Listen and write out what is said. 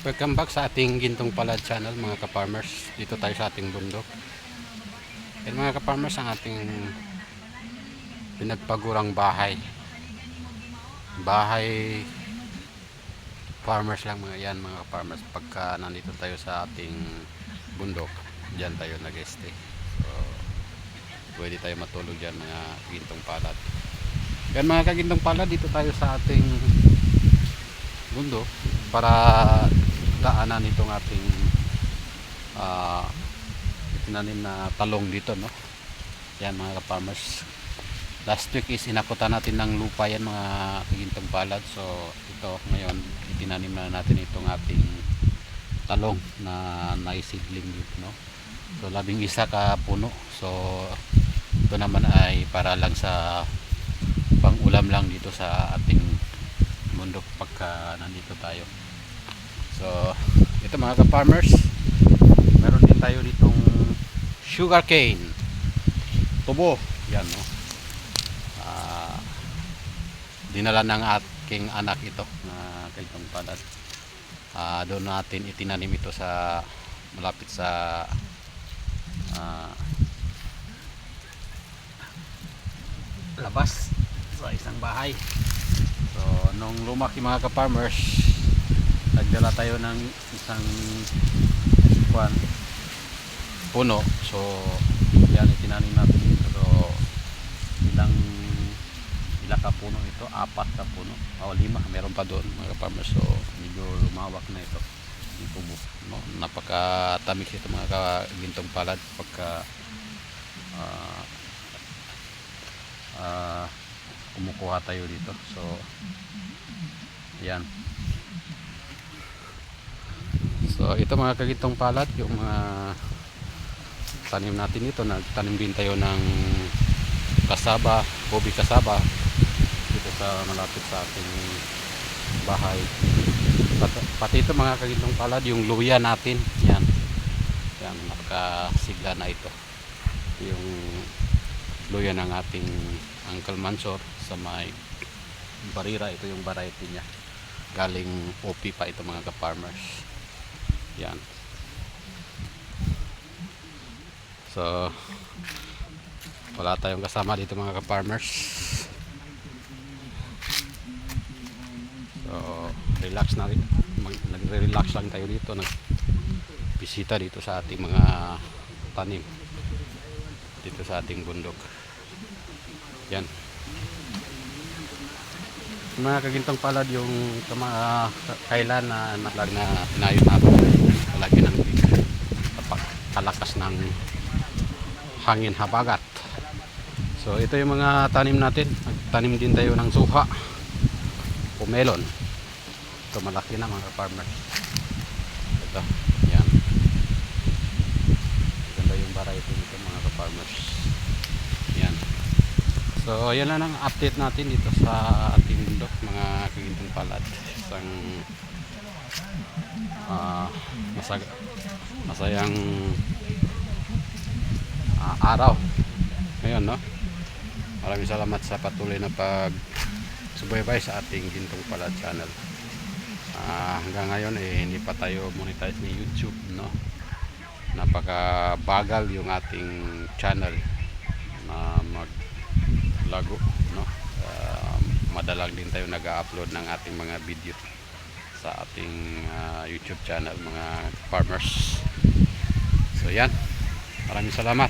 Welcome back sa ating Gintong Palad channel mga ka-farmers. Dito tayo sa ating bundok. Yan mga ka-farmers, ang ating pinagpagurang bahay. Bahay farmers lang mga yan mga ka-farmers. Pagka nandito tayo sa ating bundok, dyan tayo nag-stay. So, pwede tayo matulog dyan mga Gintong Palad. Yan mga ka-Gintong Palad, dito tayo sa ating bundok para daanan itong ating itinanim na talong dito, no? Yan mga ka-farmers, last week is inakutan natin ng lupa yan mga Gintong Palad. So ito ngayon itinanim na natin itong ating talong na naisidling dito, no? So 11 ka puno. So ito naman ay para lang sa pang-ulam lang dito sa ating bundok pagka nandito tayo. So ito mga ka-farmers, meron din tayo ditong sugar cane tubo yan, no? Dinala ng aking anak ito na Gintong Palad. Doon natin itinanim ito sa malapit sa labas sa isang bahay. So nung lumaki mga ka-farmers, nagdala tayo ng isang puno. So yan itinanim natin dito. So ilang ka puno ito? 4 ka puno o 5, meron pa doon mga ka-farmers. So medyo lumawak na ito yung tubo, no? Napakatamis ito mga ka-Gintong Palad pagka kumukuha tayo dito. So yan. So ito mga ka-Gintong Palad, yung mga tanim natin dito. Nagtanim din tayo ng kasaba, ubi kasaba dito sa malapit sa ating bahay. Pati ito mga ka-Gintong Palad, yung luya natin yan, yan napakasigla na ito, yung luya ng ating Uncle Mansor sa may Barira. Ito yung variety niya, galing OP pa ito mga ka-farmers. Yan. So wala tayong kasama dito mga ka-farmers. So relax na rin, nagre-relax lang tayo dito, nagbisita dito sa ating mga tanim dito sa ating bundok. Yan mga ka-Gintong Palad, yung kailan na inayon natin palagi ng kalakas ng hangin habagat. So ito yung mga tanim natin. Nagtanim din tayo ng suha o melon. Ito malaki na mga farmers. Ito yan, ganda yung variety nito mga farmers. Yan. So yan lang ang update natin dito sa ating bundok mga ka-Gintong Palad. Isang masayang araw ngayon, no? Maraming salamat sa patuloy na pagsubaybay sa ating Gintong Palad channel. Hanggang ngayon hindi pa tayo monetize ni YouTube, no? Napakabagal yung ating channel na maglago, no? Madalang din tayo nag-upload ng ating mga video sa ating YouTube channel mga farmers. So yan, maraming salamat.